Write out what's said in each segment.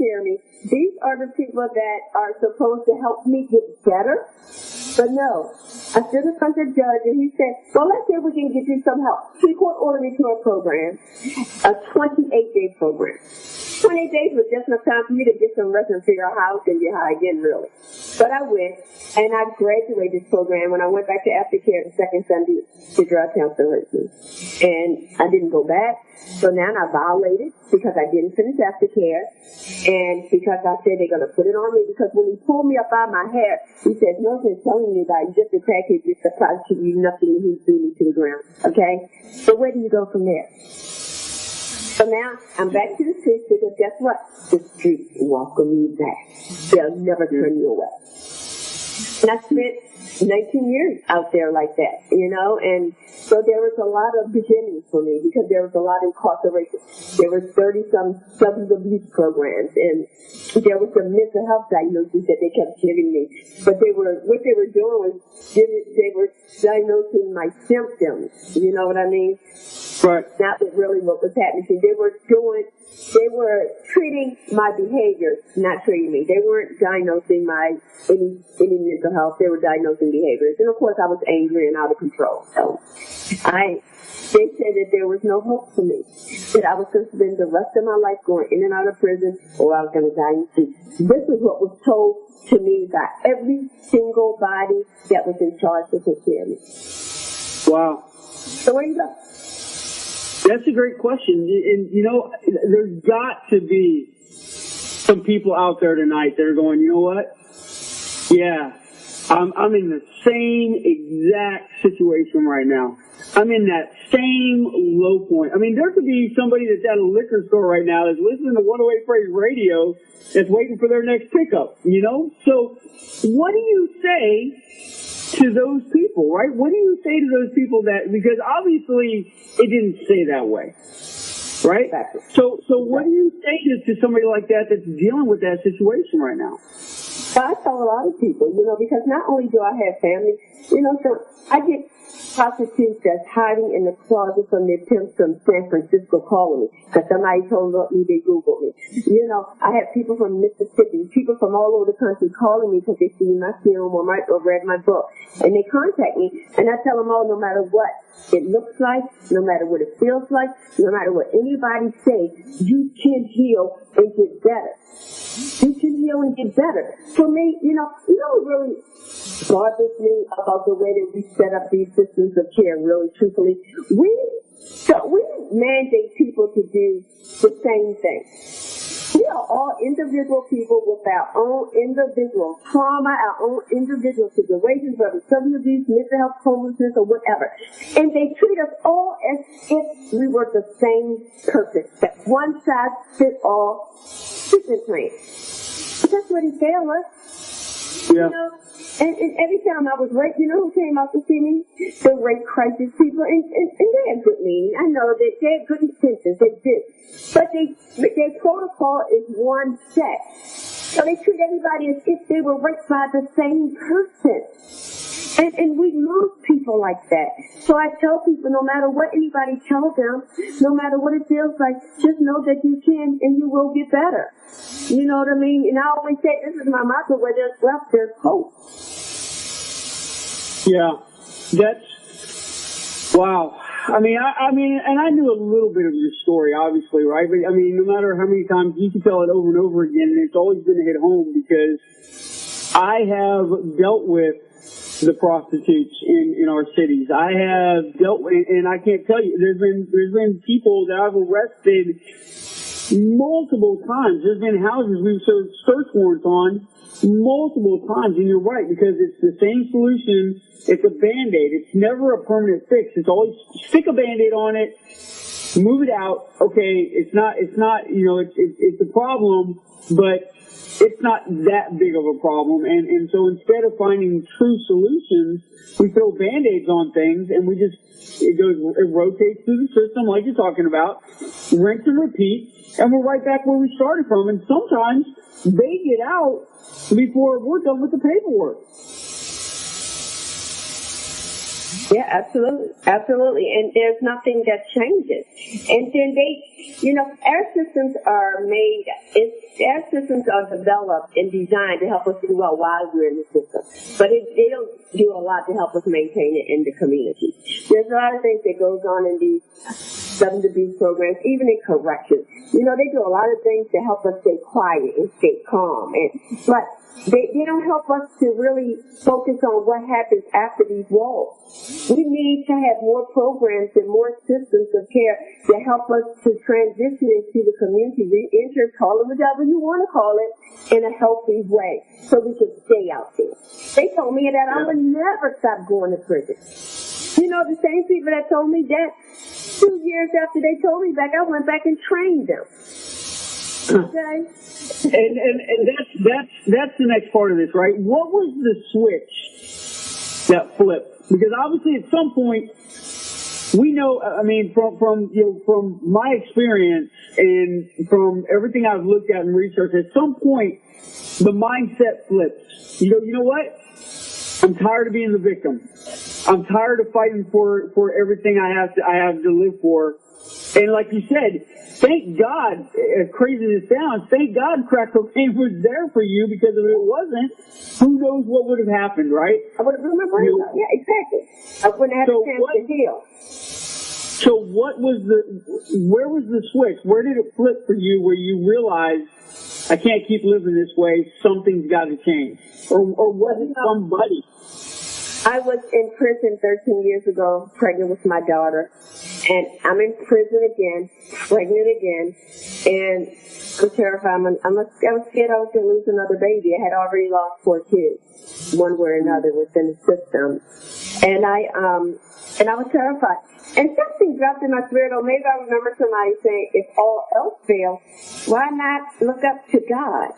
hear me. These are the people that are supposed to help me get better. But no, I stood in front of the judge and he said, well, let's see if we can get you some help. He court ordered me to a program, a 28-day program. 28 days was just enough time for me to get some rest and figure out how I was going to get high again, really. But I went, and I graduated this program when I went back to aftercare the second Sunday to drug counseling. And I didn't go back. So now I violated because I didn't finish aftercare, and because I said they're going to put it on me, because when he pulled me up out of my hair, he said, no one's telling you about you, just a crackhead, just a prostitute, you nothing, and he threw me to the ground, okay? So where do you go from there? So now I'm back to the streets, because guess what? The streets welcome you back. They'll never turn you away. And I spent 19 years out there like that, you know, and so there was a lot of beginnings for me because there was a lot of incarceration. There were 30-some substance abuse programs, and there was some mental health diagnoses that they kept giving me. But what they were doing was they were diagnosing my symptoms, you know what I mean? Right. Not really what was happening. They were treating my behavior, not treating me. They weren't diagnosing any mental health. They were diagnosing behaviors. And of course I was angry and out of control. So they said that there was no hope for me. That I was going to spend the rest of my life going in and out of prison, or I was going to die in the street. This is what was told to me by every single body that was in charge of taking care of me. Wow. So where you go? That's a great question. And, you know, there's got to be some people out there tonight that are going, you know what? Yeah, I'm in the same exact situation right now. I'm in that same low point. I mean, there could be somebody that's at a liquor store right now that's listening to 108 Phrase Radio that's waiting for their next pickup, you know? So what do you say to those people, right? What do you say to those people that, because obviously it didn't say that way, right? Exactly. So what do you say to somebody like that that's dealing with that situation right now? Well, I tell a lot of people, you know, because not only do I have family, you know, so I get prostitutes that's hiding in the closet from their pimps from San Francisco calling me because somebody told me they Googled me. You know, I have people from Mississippi, people from all over the country calling me because they see my film or read my book, and they contact me, and I tell them all, no matter what it looks like, no matter what it feels like, no matter what anybody says, you can heal and get better. You can heal and get better. For me, you know what really bothers me about the way that we set up these systems of care, really truthfully? We mandate people to do the same thing. We are all individual people with our own individual trauma, our own individual situations, whether it's substance abuse, mental health, homelessness, or whatever. And they treat us all as if we were the same person, that one size fits all treatment plan. But that's what he failed us. Yeah. You know? And every time I was raped, you know who came out to see me? The rape crisis people. And they had good meaning. I know that they had good intentions. They did. But their protocol is one set. So they treat everybody as if they were raped by the same person. And we lose people like that. So I tell people, no matter what anybody tells them, no matter what it feels like, just know that you can and you will get better. You know what I mean? And I always say, this is my motto, where there's wealth, there's hope. Yeah, that's, wow. I mean, and I knew a little bit of your story, obviously, right? But I mean, no matter how many times you can tell it over and over again, and it's always going to hit home because I have dealt with the prostitutes in our cities. I have dealt with, and I can't tell you, there's been people that I've arrested multiple times. There's been houses we've served search warrants on multiple times, and you're right, because it's the same solution. It's a Band-Aid. It's never a permanent fix. It's always stick a Band-Aid on it, move it out. Okay, it's not, you know, it's a problem, but it's not that big of a problem. And so instead of finding true solutions, we throw Band-Aids on things, and it rotates through the system like you're talking about, rinse and repeat, and we're right back where we started from. And sometimes they get out before we're done with the paperwork. Yeah, absolutely. Absolutely. And there's nothing that changes. And then our systems are our systems are developed and designed to help us do well while we're in the system. But they don't do a lot to help us maintain it in the community. There's a lot of things that goes on in these substance abuse programs, even in corrections. They do a lot of things to help us stay quiet and stay calm. But they don't help us to really focus on what happens after these walls. We need to have more programs and more systems of care to help us to transition into the community, re-enter, call it whatever you want to call it, in a healthy way so we can stay out there. They told me that I would never stop going to prison. The same people that told me that 2 years after they told me back, I went back and trained them. Okay? And that's the next part of this, right? What was the switch that flipped? Because obviously at some point we know, I mean, from my experience and from everything I've looked at and researched, at some point the mindset flips. You know what? I'm tired of being the victim. I'm tired of fighting for everything I have to live for. And like you said, thank God, as crazy as it sounds, thank God crack cocaine was there for you, because if it wasn't, who knows what would have happened, right? I would have ruined my brain. Yeah, exactly. I wouldn't have a chance to heal. So where was the switch? Where did it flip for you where you realized, I can't keep living this way, something's got to change? Or was it somebody? I was in prison 13 years ago, pregnant with my daughter, and I'm in prison again, pregnant again, and I'm terrified. I was scared I was going to lose another baby. I had already lost 4 kids, one way or another, within the system, and I was terrified. And something dropped in my spirit, or maybe I remember somebody saying, if all else fails, why not look up to God?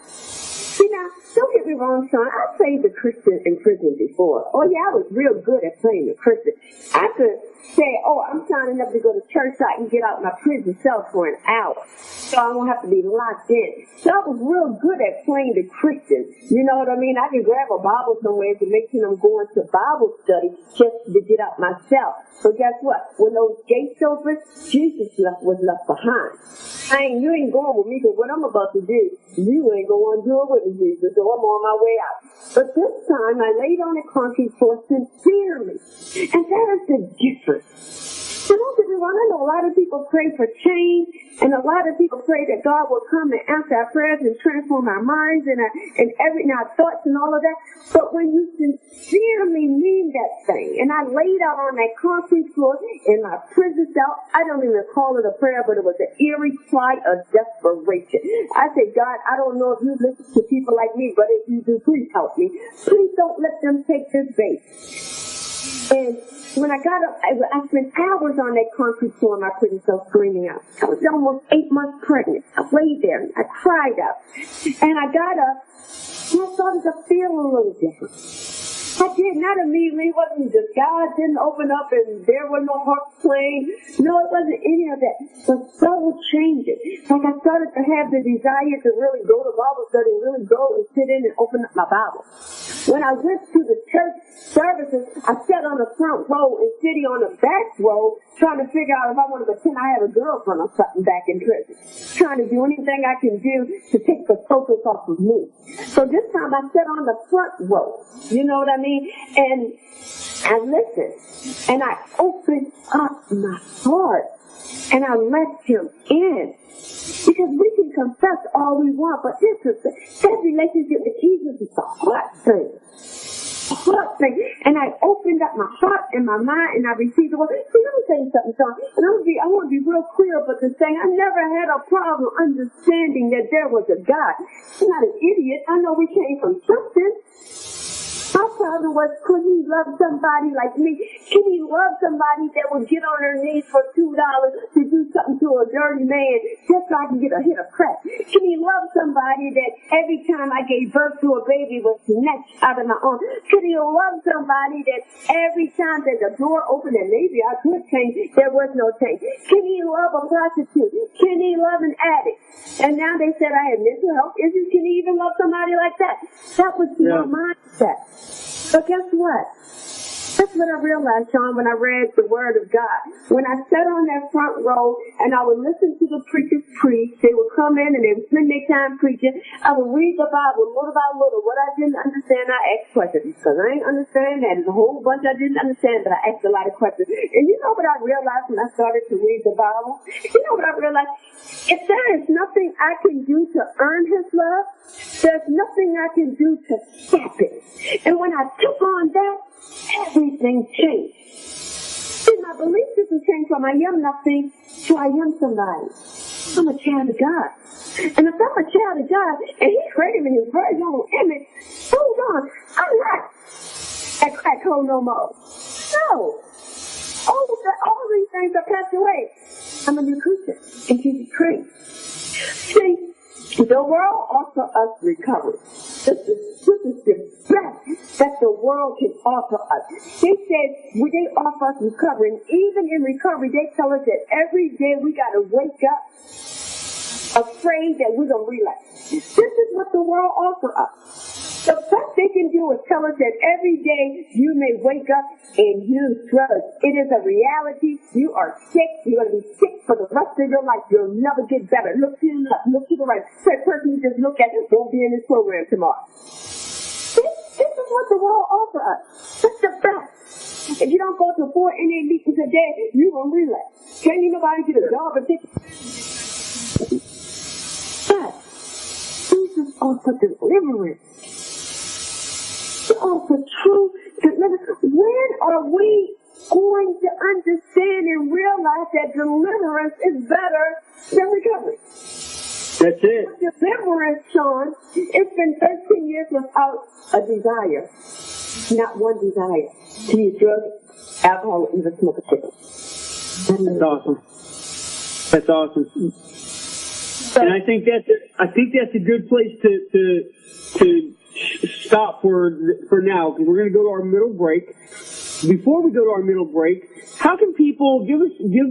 Now, don't get me wrong, Sean. I played the Christian in prison before. Oh, yeah, I was real good at playing the Christian. I could say, I'm signing up to go to church so I can get out of my prison cell for an hour, so I won't have to be locked in. So I was real good at playing the Christian. You know what I mean? I could grab a Bible somewhere to make sure I'm going to Bible study just to get out my cell. But guess what? When those gates open, Jesus was left behind. You ain't going with me, because what I'm about to do, you ain't going to do it with me, Jesus, so I'm on my way out. But this time, I laid on the concrete floor sincerely. And that is the difference. So don't get me wrong, I know a lot of people pray for change, and a lot of people pray that God will come and answer our prayers and transform our minds and our thoughts and all of that. But when you sincerely mean that thing, and I laid out on that concrete floor in my prison cell, I don't even call it a prayer, but it was an eerie cry of desperation. I said, God, I don't know if you listen to people like me, but if you do, please help me. Please don't let them take this bait. And when I got up, I spent hours on that concrete floor in my prison cell screaming out. I was almost 8 months pregnant. I laid there and I cried out. And I got up and I started to feel a little different. I did not immediately. It wasn't just God didn't open up and there was no harp playing. No, it wasn't any of that. But subtle changes. Like I started to have the desire to really go to Bible study, really go and sit in and open up my Bible. When I went to the church services, I sat on the front row and sitting on the back row trying to figure out if I wanted to pretend I had a girlfriend or something back in prison. Trying to do anything I can do to take the focus off of me. So this time I sat on the front row. You know what I mean? And I listened. And I opened up my heart. And I let him in. Because we can confess all we want, but that relationship with Jesus is a heart thing. And I opened up my heart and my mind, and I received the word. See, let me tell you something, Sean. And I want to be real clear about this thing. I never had a problem understanding that there was a God. I'm not an idiot. I know we came from something. My problem was, could he love somebody like me? Can he love somebody that would get on their knees for $2 to do something to a dirty man just so I can get a hit of crack? Can he love somebody that every time I gave birth to a baby was snatched out of my arms? Could he love somebody that every time that the door opened and maybe I could change, there was no change? Can he love a prostitute? Can he love an addict? And now they said I had mental health issues. Can he even love somebody like that? That was my mindset. But guess what? That's that's what I realized, Sean, when I read the Word of God. When I sat on that front row and I would listen to the preachers preach, they would come in and they would spend their time preaching. I would read the Bible little by little. What I didn't understand, I asked questions because I didn't understand that. There's a whole bunch I didn't understand, but I asked a lot of questions. And you know what I realized when I started to read the Bible? You know what I realized? If there is nothing I can do to earn His love, there's nothing I can do to stop it. And when I took on that, everything changed. See, my belief system changed from I am nothing to I am somebody. I'm a child of God. And if I'm a child of God, and He created me in His very own image, hold on, I'm not a crack hole no more. No. All these things are passed away. I'm a new creature in Jesus Christ. See, the world offers us recovery. This is the best that the world can offer us. They said they offer us recovery, and even in recovery, they tell us that every day we got to wake up afraid that we're going to relapse. This is what the world offers us. The best they can do is tell us that every day you may wake up and you struggle. It is a reality. You are sick. You're going to be sick for the rest of your life. You'll never get better. Look to the left. Look to the right. That person you just look at won't be in this program tomorrow. This is what the world offers us. That's the best. If you don't go to 4 Indian meetings a day, you won't relapse. Can't nobody get a job and take. But Jesus offers deliverance. He offers true deliverance. When are we going to understand and realize that deliverance is better than recovery? That's it. Deliverance, Sean, it's been 13 years without a desire. Not one desire to use drugs, alcohol, or even smoke a cigarette. That's awesome. That's awesome. And I think that's a good place to stop for now, because we're going to go to our middle break. Before we go to our middle break, how can people give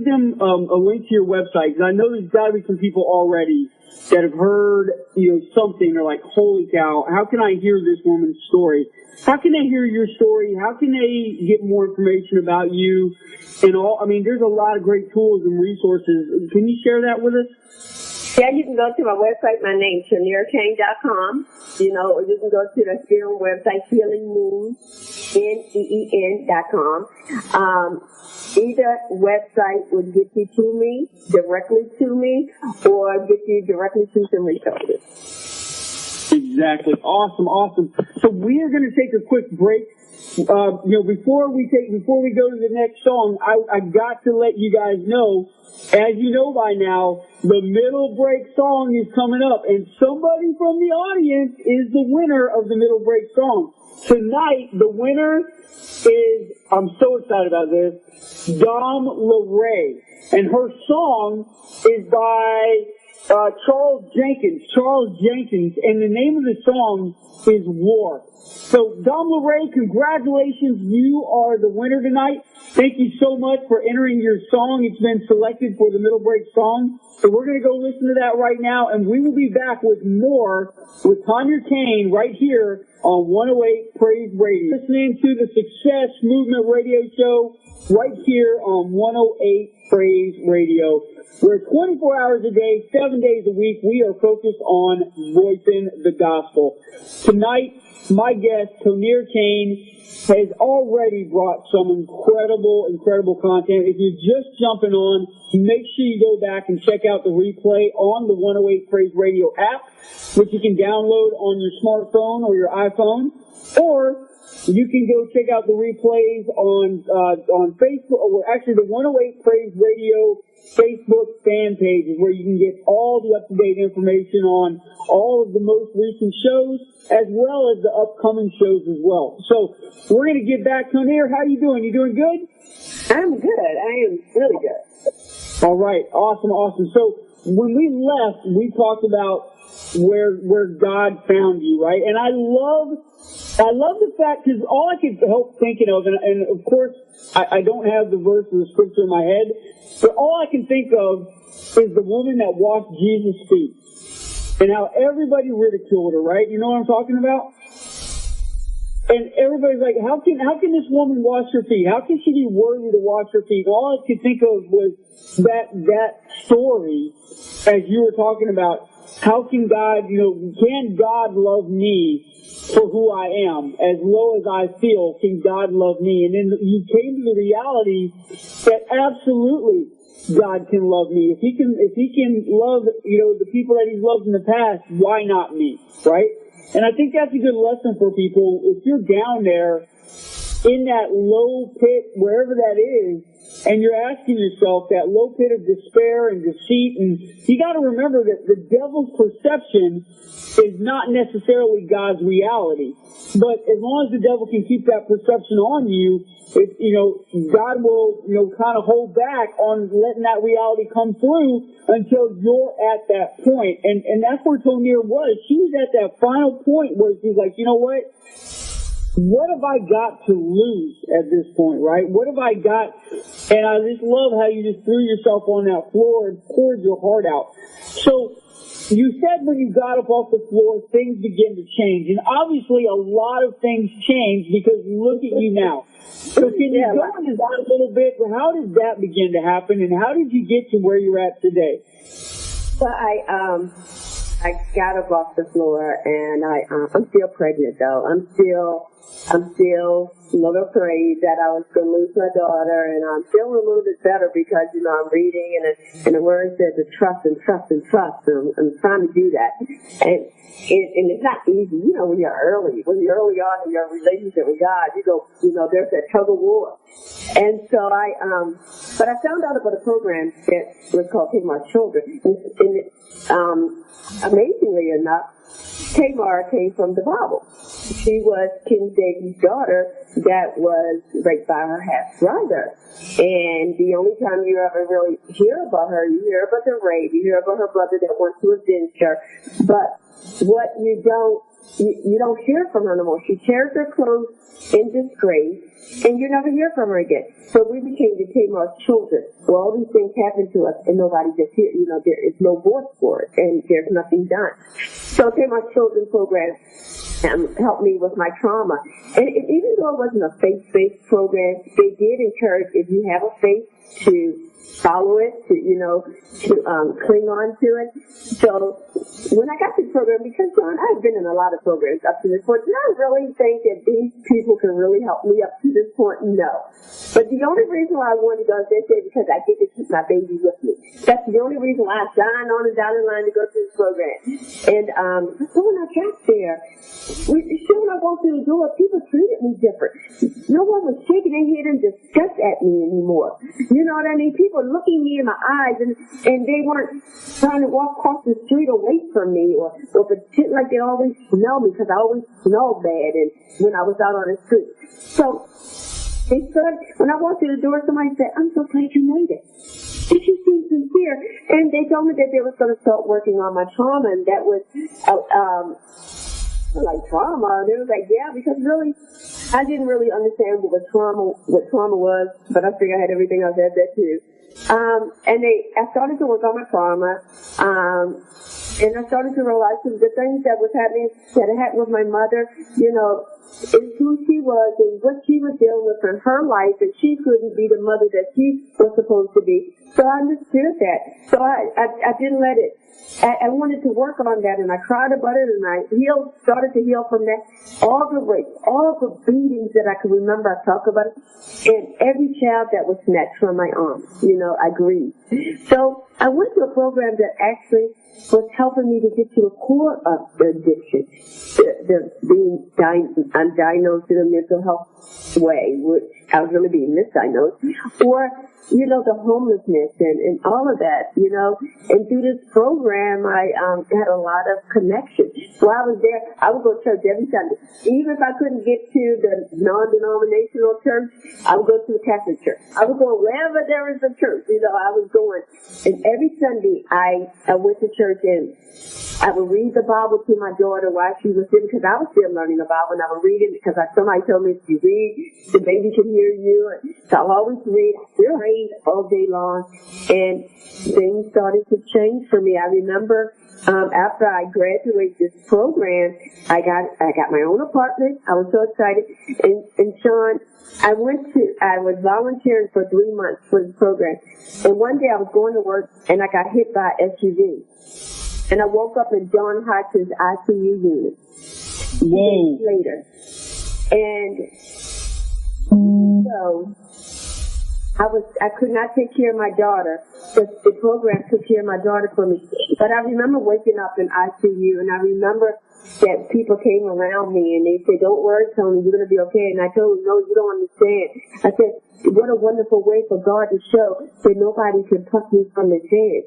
them a link to your website? Because I know there's got to be some people already that have heard something. They're like, holy cow! How can I hear this woman's story? How can they hear your story? How can they get more information about you? And all. I mean, there's a lot of great tools and resources. Can you share that with us? Yeah, you can go to my website, my name, TraneerKane.com. Or you can go to the film website, HealingMoon.com. Either website would get you to me, directly to me, or get you directly to some resources. Exactly. Awesome. So we are going to take a quick break. Before we go to the next song, I got to let you guys know, as you know by now, the middle break song is coming up, and somebody from the audience is the winner of the middle break song. Tonight, the winner is, I'm so excited about this, Dom LeRae, and her song is by Charles Jenkins, and the name of the song is War. So, Dom LeRae, congratulations. You are the winner tonight. Thank you so much for entering your song. It's been selected for the middle break song. So we're going to go listen to that right now, and we will be back with more with Tanya Kane right here on 108 Praise Radio. Listening to the Success Movement Radio Show right here on 108 Praise Radio. We're 24 hours a day, 7 days a week. We are focused on voicing the gospel. Tonight, my guest, Tanya Kane, has already brought some incredible content. If you're just jumping on, make sure you go back and check out the replay on the 108 Praise Radio app, which you can download on your smartphone or your iPhone, or you can go check out the replays on Facebook, or actually the 108 Praise Radio Facebook fan pages, where you can get all the up-to-date information on all of the most recent shows, as well as the upcoming shows as well. So we're going to get back to Tanya. How are you doing? You doing good? I'm good. I am really good. All right. Awesome. So when we left, we talked about where God found you, right? And I love the fact, because all I could help thinking of, and of course, I don't have the verse of the scripture in my head, but all I can think of is the woman that washed Jesus' feet, and how everybody ridiculed her, right? You know what I'm talking about? And everybody's like, how can this woman wash her feet? How can she be worthy to wash her feet? All I could think of was that story, as you were talking about. How can God, can God love me for who I am? As low as I feel, can God love me? And then you came to the reality that absolutely God can love me. If he can love, the people that he's loved in the past, why not me? Right? And I think that's a good lesson for people. If you're down there in that low pit, wherever that is, and you're asking yourself that low pit of despair and deceit, and you got to remember that the devil's perception is not necessarily God's reality. But as long as the devil can keep that perception on you, God will, kind of hold back on letting that reality come through until you're at that point. And that's where Tonir was. She was at that final point where she's like, you know what? What have I got to lose at this point, right? What have I got? And I just love how you just threw yourself on that floor and poured your heart out. So you said when you got up off the floor, things began to change. And obviously a lot of things changed because look at you now. So can you go into that a little bit? How did that begin to happen? And how did you get to where you're at today? Well, I got up off the floor, and I'm still pregnant though. I'm still a little afraid that I was going to lose my daughter, and I'm feeling a little bit better because, I'm reading, and the word says to trust and trust and trust, and I'm trying to do that. And it's not easy, when you're early on in your relationship with God, there's that tug of war. And so but I found out about a program that was called Tamar Children, and amazingly enough, Tamar came from the Bible. She was King David's daughter that was raped by her half-brother. And the only time you ever really hear about her, you hear about the rape, you hear about her brother that wants to avenge her. But what you don't hear from her no more. She tears her clothes in disgrace, and you never hear from her again. So we became the Tamar's children. Well, all these things happen to us, and nobody just hears. There is no voice for it, and there's nothing done. So Tamar's Children program helped me with my trauma. And even though it wasn't a faith-based program, they did encourage, if you have a faith, to follow it, to cling on to it. So when I got to the program, because I've been in a lot of programs up to this point, and I really think that these people can really help me up to this point, no. But the only reason why I wanted to go is because I get to keep my baby with me. That's the only reason why I signed on the dotted line to go to this program. And so when I got there, when I walked through the door, people treated me different. No one was shaking their head in disgust at me anymore. You know what I mean? People looking me in my eyes, and they weren't trying to walk across the street away from me or pretend like they always smell me, because I always smelled bad and when I was out on the street. So they said, when I walked through the door, somebody said, "I'm so glad you made it." And she seemed sincere. And they told me that they were going to start working on my trauma, and that was like trauma. And it was like, yeah, because really, I didn't really understand what trauma was, but I figured I had everything else at that too. And I started to work on my trauma, and I started to realize some of the things that had happened with my mother, is who she was and what she was dealing with in her life, and she couldn't be the mother that she was supposed to be. So I understood that. So I didn't let it. I wanted to work on that, and I cried about it, and I started to heal from that. All the rapes, all the beatings that I could remember, I talked about it, and every child that was snatched from my arms, I grieved. So I went to a program that actually was helping me to get to the core of the addiction, being undiagnosed in a mental health way, which I was really being misdiagnosed, or the homelessness and all of that, and through this program, I had a lot of connections. While I was there, I would go to church every Sunday. Even if I couldn't get to the non-denominational church, I would go to the Catholic church. I would go wherever there was a church, I was going. And every Sunday, I went to church, and I would read the Bible to my daughter while she was sitting, because I was still learning the Bible, and I would read it because somebody told me, if you read, the baby can hear you. And so I always read. I still read all day long, and things started to change for me. I remember after I graduated this program, I got my own apartment. I was so excited. And Sean, I was volunteering for 3 months for the program. And one day I was going to work and I got hit by an SUV. And I woke up in John Hopkins ICU unit. Whoa. Later. And so I could not take care of my daughter. The program took care of my daughter for me. But I remember waking up in ICU, and I remember that people came around me and they said, "Don't worry, Tony, you're going to be okay." And I told them, "No, you don't understand." I said, "What a wonderful way for God to show that nobody can pluck me from his hand."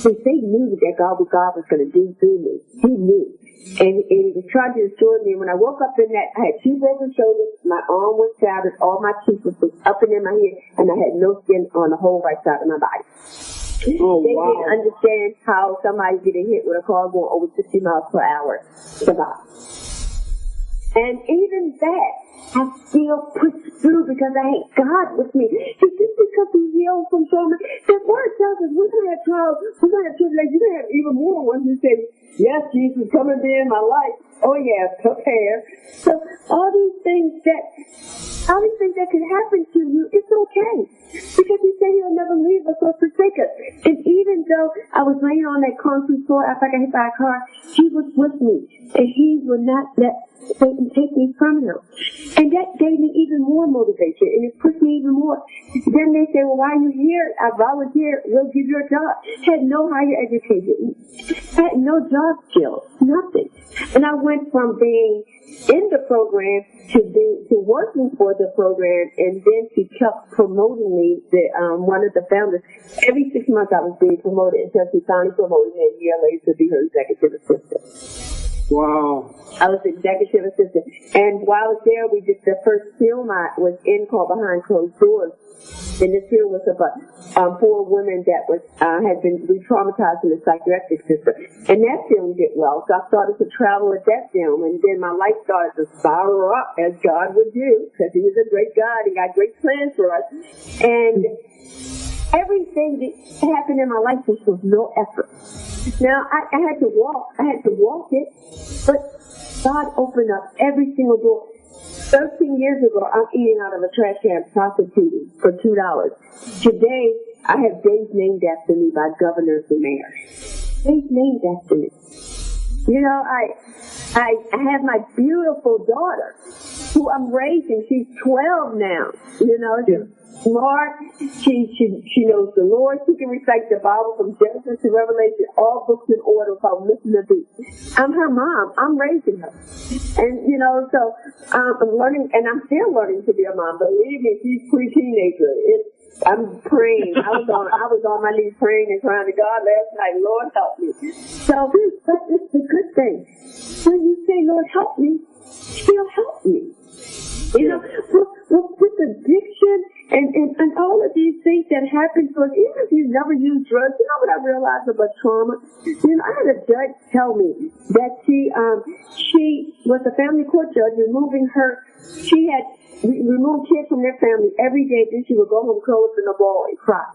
See, they knew that God was going to do through me. He knew. And he was trying to destroy me. When I woke up in that, I had 2 broken shoulders, my arm was shattered, all my teeth was up and in my head, and I had no skin on the whole right side of my body. Oh, they wow. didn't understand how somebody getting hit with a car going over 50 miles per hour survived. And even that, I still pushed through because I had God with me. See, just because we heal from trauma, the word tells us we're going to have trials, we're going to have tribulations, you're going to have even more ones who say, "Yes, Jesus, come and be in my life." Oh, yes, prepare. So all these things that can happen to you, it's okay. Because he said he'll never leave us or forsake us. And even though I was laying on that concrete floor after I got hit by a car, he was with me. And he would not let Satan take me from him. And that gave me even more motivation, and it pushed me even more. Then they say, "Well, why are you here?" I volunteered. "We'll give you a job." Had no higher education. Had no job skills. Nothing. And I went from being in the program to working for the program, and then she kept promoting me. One of the founders, every 6 months I was being promoted until she finally promoted me a year later to be her executive assistant. Wow. I was executive assistant. And while I was there, we did the first film I was in called Behind Closed Doors. And this film was about 4 women that had been re-traumatized in the psychiatric system. And that film did well, so I started to travel with that film. And then my life started to spiral up, as God would do, because he is a great God. He got great plans for us. And everything that happened in my life was with no effort. Now, I had to walk it, but God opened up every single door. 13 years ago, I'm eating out of a trash can prostituting for $2. Today, I have days named after me by governors and mayors. Days named after me. You know, I have my beautiful daughter, who I'm raising. She's 12 now. You know, she's smart. She knows the Lord. She can recite the Bible from Genesis to Revelation, all books in order without missing a beat. I'm her mom. I'm raising her. And, you know, so I'm learning, and I'm still learning to be a mom. Believe me, she's pre-teenager. I'm praying. I was on my knees praying and crying to God last night. Lord, help me. So, but it's the good thing. When you say, "Lord, help me," He'll help you. You know, with addiction and all of these things that happen to us, even if you never use drugs, you know what I realized about trauma? You know, I had a judge tell me that she was a family court judge removing her. She had removed kids from their family every day, then she would go home, curl up in a ball and cry.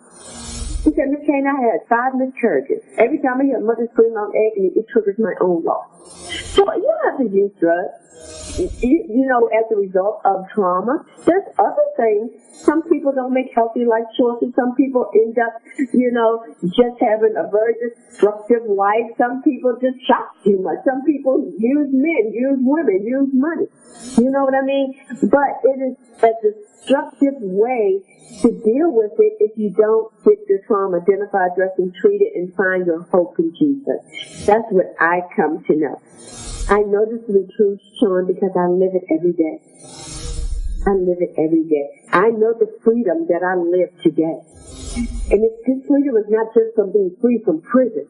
She said, "Miss Kane, I had 5 miscarriages. Every time I hear a mother scream out agony, it triggers my own loss." So you don't have to use drugs, you know, as a result of trauma. There's other things. Some people don't make healthy life choices. Some people end up, you know, just having a very destructive life. Some people just shop too much. Some people use men, use women, use money. You know what I mean? But it is a destructive way to deal with it if you don't get the trauma, identify, address, and treat it, and find your hope in Jesus. That's what I come to know. I know this to be true, Sean, because I live it every day. I live it every day. I know the freedom that I live today. And this freedom is not just from being free from prison,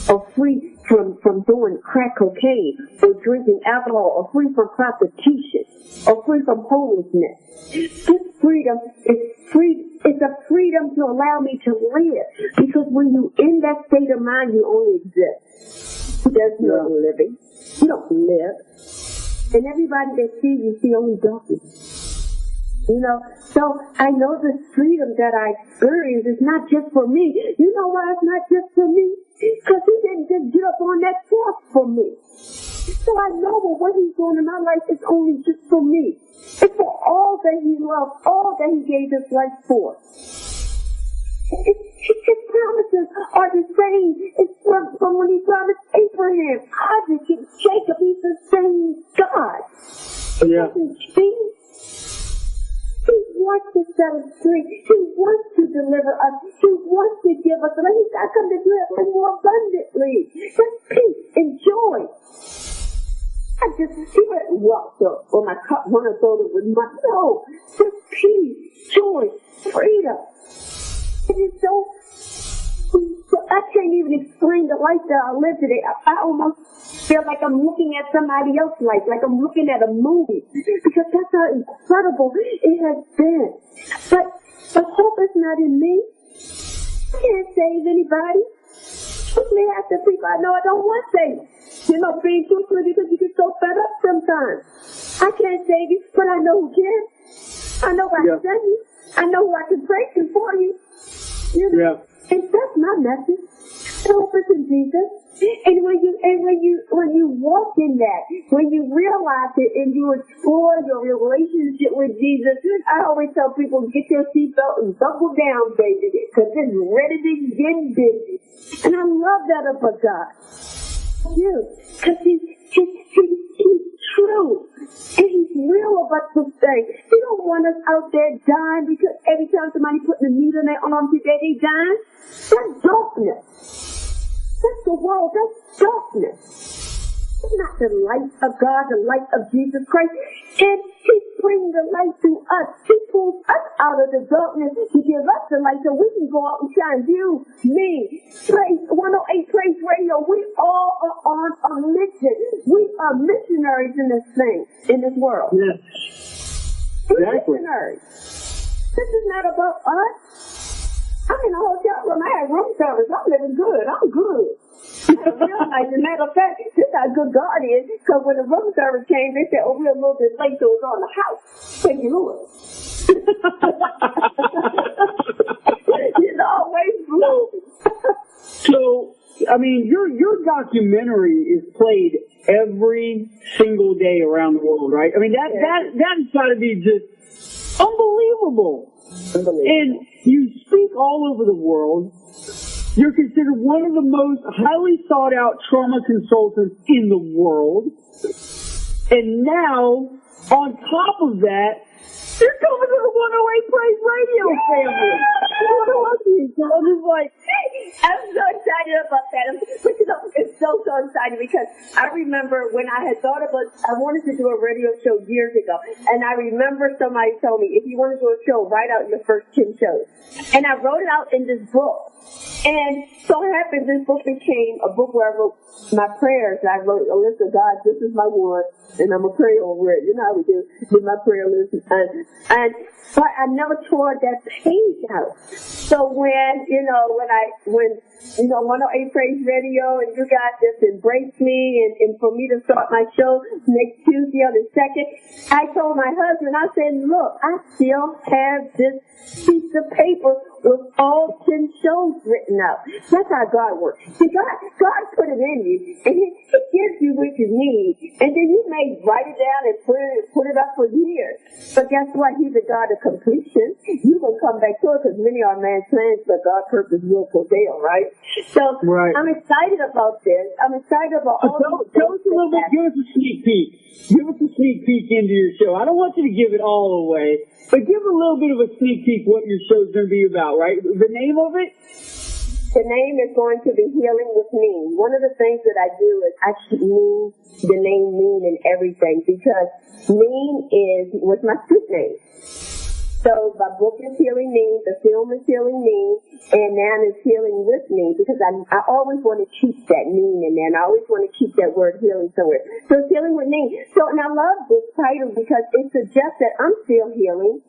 or free from doing crack cocaine, or drinking alcohol, or free from prostitution, or free from homelessness. This freedom is free. It's a freedom to allow me to live. Because when you're in that state of mind, you only exist. There's no living. You don't live. And everybody that sees you see only darkness. You know, so I know the freedom that I experience is not just for me. You know why it's not just for me? Because he didn't just get up on that cross for me. So I know that what he's doing in my life is only just for me. It's for all that he loved, all that he gave his life for. His promises are the same. It's from when he promised Abraham, Isaac, and Jacob. He's the same God. He doesn't change. He wants to set us free. He wants to deliver us. He wants to give us life. I come to do it more abundantly. Just peace and joy. I just see it walked up on my cup, one of those with my soul. Just peace, joy, freedom. It is so I can't even explain the life that I live today. I almost feel like I'm looking at somebody else's life, like I'm looking at a movie, because that's how incredible it has been. But the hope is not in me. I can't save anybody. Especially after people I know I don't want saved. You know, being truthful, because you get so fed up sometimes. I can't save you, but I know who can. I know who I can send you. I know who I can pray to for you. You know? And that's my message. Hope is in Jesus. And when you walk in that, when you realize it and you explore your relationship with Jesus, I always tell people, get your seatbelt and buckle down, baby, because it's ready to get busy. And I love that about God. Because he's true. And he's real about this thing. He don't want us out there dying because every time somebody putting a needle in their arm today, they dying. That's darkness. That's the world. That's darkness. It's not the light of God, the light of Jesus Christ. And he brings the light to us. He pulls us out of the darkness to give us the light so we can go out and shine. You, me, Praise 108 Praise Radio. We all are on a mission. We are missionaries in this thing, in this world. Yes. We're missionaries. This is not about us. I'm in a hotel room. I had room service. I'm living good. I'm good. I realized, as a matter of fact, this is how good God is, because when the room service came, they said, oh, we're a little bit late, so it's on the house. Thank you, Lord. It's always blue. So, I mean, your documentary is played every single day around the world, right? I mean, that's got to be just unbelievable. And you speak all over the world. You're considered one of the most highly sought out trauma consultants in the world. And now, on top of that, you're coming to the 108 Praise Radio family. I'm just like, I'm so excited about that. But you know, it's so exciting because I remember when I had thought about, I wanted to do a radio show years ago. And I remember somebody told me, if you want to do a show, write out your first 10 shows. And I wrote it out in this book. And so it happened, this book became a book where I wrote my prayers. I wrote a list of God, this is my one, and I'm going to pray over it. You know how we do my prayer list. But I never tore that page out. So when 108 Praise Radio and you guys just embraced me and for me to start my show next Tuesday on the 2nd, I told my husband, I said, look, I still have this piece of paper with all 10 shows written out. That's how God works. See, God put it in you, and He gives you what you need, and then you may write it down and put it up for years. But guess what? He's a God of completion. You can come back to it because many are man's plans, but God's purpose will prevail, right? So I'm excited about this. I'm excited about all these things. Tell us a little bit. Give us a sneak peek. Give us a sneak peek into your show. I don't want you to give it all away. But give a little bit of a sneak peek what your show's going to be about, right? The name of it? The name is going to be Healing with Mean. One of the things that I do is I mean the name Mean in everything because Mean was my street name. So my book is Healing Mean, the film is Healing Mean, and now it's Healing with Me because I always want to keep that mean in there, and I always want to keep that word healing somewhere. So it's Healing with Me. So, and I love this title because it suggests that I'm still healing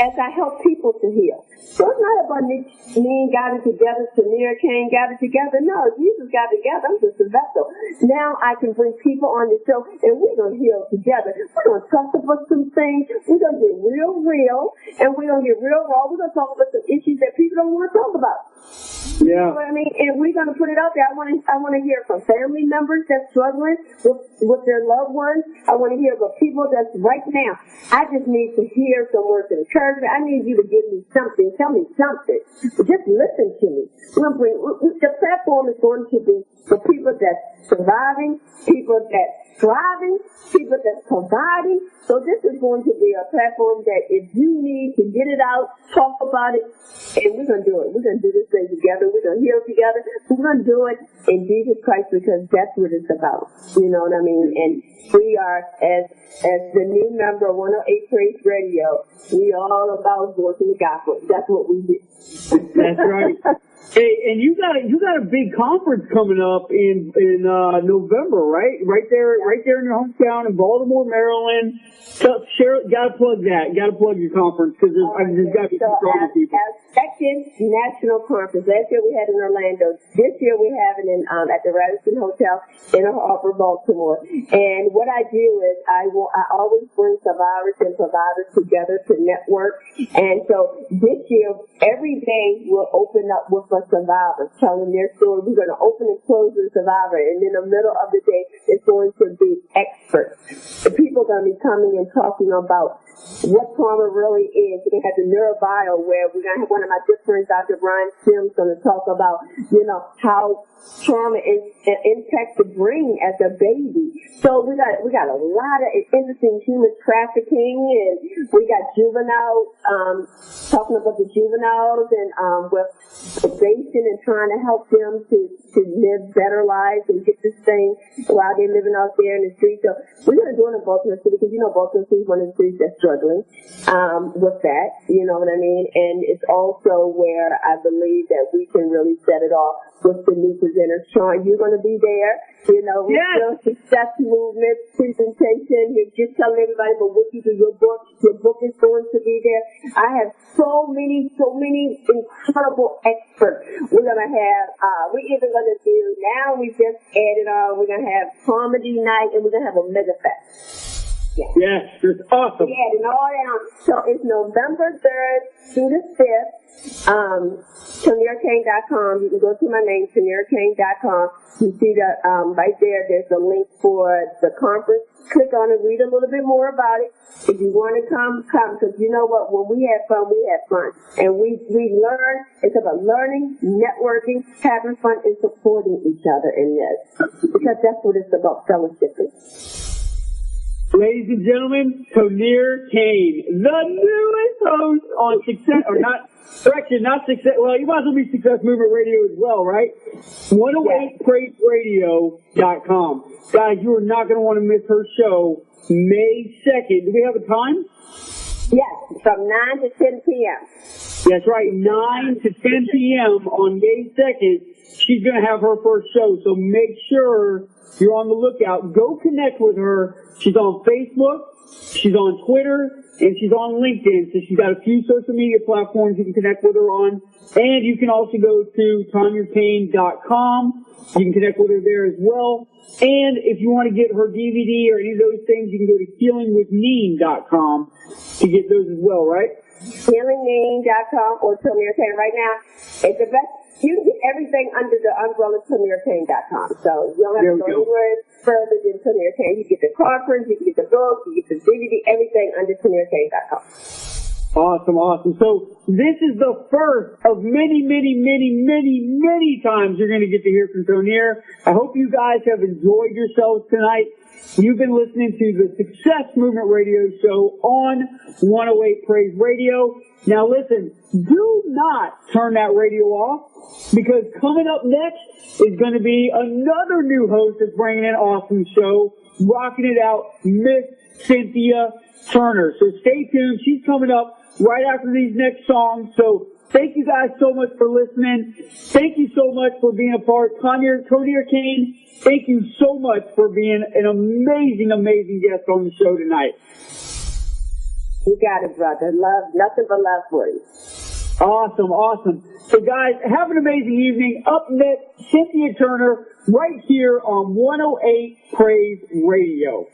as I help people to heal. So it's not about me and got it together, Samir came, got it together. No, Jesus got it together. I'm just a vessel. Now I can bring people on the show, and we're going to heal together. We're going to talk about some things. We're going to get real, and we're going to get real raw. We're going to talk about some issues that people don't want to talk about. You know what I mean? And we're going to put it out there. I want to hear from family members that's struggling with their loved ones. I want to hear from people that's right now. I just need to hear some words of encouragement. I need you to give me something. Tell me something. Just listen to me. The platform is going to be for people that's surviving, people that's thriving, people that's providing. So this is going to be a platform that if you need to get it out, talk about it, and we're going to do it. We're going to do this thing together. We're going to heal together. We're going to do it in Jesus Christ because that's what it's about. You know what I mean? And we are, as the new member of 108 Praise Radio, we are all about working the gospel. That's what we do. That's right. Hey, and you got a big conference coming up in November, right? Right there in your hometown in Baltimore, Maryland. So, gotta plug that. Gotta plug your conference because there's got to be some strong people. Our second national conference. Last year we had in Orlando. This year we have it at the Radisson Hotel in Harper, Baltimore. And what I do is I always bring survivors and providers together to network. And so this year, every day we'll open up with a survivor telling their story. We're going to open and close the survivor, and in the middle of the day, it's going to be experts. The people are going to be coming and talking about what trauma really is. We're going to have the neurobio where we're going to have one of my good friends, Dr. Brian Sims, going to talk about, how trauma impacts the brain as a baby. So we got a lot of interesting human trafficking, and we got juveniles, talking about the juveniles and with probation and trying to help them to live better lives and get this thing while they're living out there in the streets. So we're going to do it in Baltimore City because Baltimore City is one of the cities that's struggling with that. You know what I mean? And it's also where I believe that we can really set it off with the new presenters. Sean, you're going to be there. Yes. Success movement presentation. You're just telling everybody about what you do. Your book is going to be there. I have so many incredible experts. We're going to have, we're even going to do, now we just added on, we're going to have comedy night, and we're going to have a mega fest. Yes, it's awesome. Yeah, and all that on. So it's November 3rd through the 5th. TamiraKane.com. You can go to my name, TamiraKane.com. You see that right there. There's a link for the conference. Click on it, read a little bit more about it. If you want to come. Because you know what? When we have fun, we have fun. And we learn. It's about learning, networking, having fun, and supporting each other in this. Because that's what it's about, fellowshipping. Ladies and gentlemen, Tamir Kane, the newest host on Success, or not, correction, not Success, well, you might as well be Success Movement Radio as well, right? 108praiseradio.com. Guys, you are not going to want to miss her show May 2nd. Do we have a time? Yes, from 9 to 10 p.m. That's right, 9 to 10 p.m. on May 2nd. She's going to have her first show, so make sure you're on the lookout. Go connect with her. She's on Facebook, she's on Twitter, and she's on LinkedIn. So she's got a few social media platforms you can connect with her on. And you can also go to TamiraKane.com. You can connect with her there as well. And if you want to get her DVD or any of those things, you can go to HealingWithNeen.com to get those as well, right? HealingNeen.com or Tamir Kane. Right now, it's the best. You can get everything under the umbrella of TamirKane.com. So you don't have to go anywhere further than Tamir Kane. You get the conference, you can get the book, you get the DVD, everything under TamirKane.com. Awesome. So this is the first of many times you're going to get to hear from Tamir. I hope you guys have enjoyed yourselves tonight. You've been listening to the Success Movement Radio Show on 108 Praise Radio. Now listen, do not turn that radio off, because coming up next is going to be another new host that's bringing an awesome show, rocking it out, Miss Cynthia Turner. So stay tuned. She's coming up right after these next songs. So thank you guys so much for listening. Thank you so much for being a part. Tamir Kane, thank you so much for being an amazing guest on the show tonight. You got it, brother. Love, nothing but love for you. Awesome. So guys, have an amazing evening. Up next, Cynthia Turner right here on 108 Praise Radio.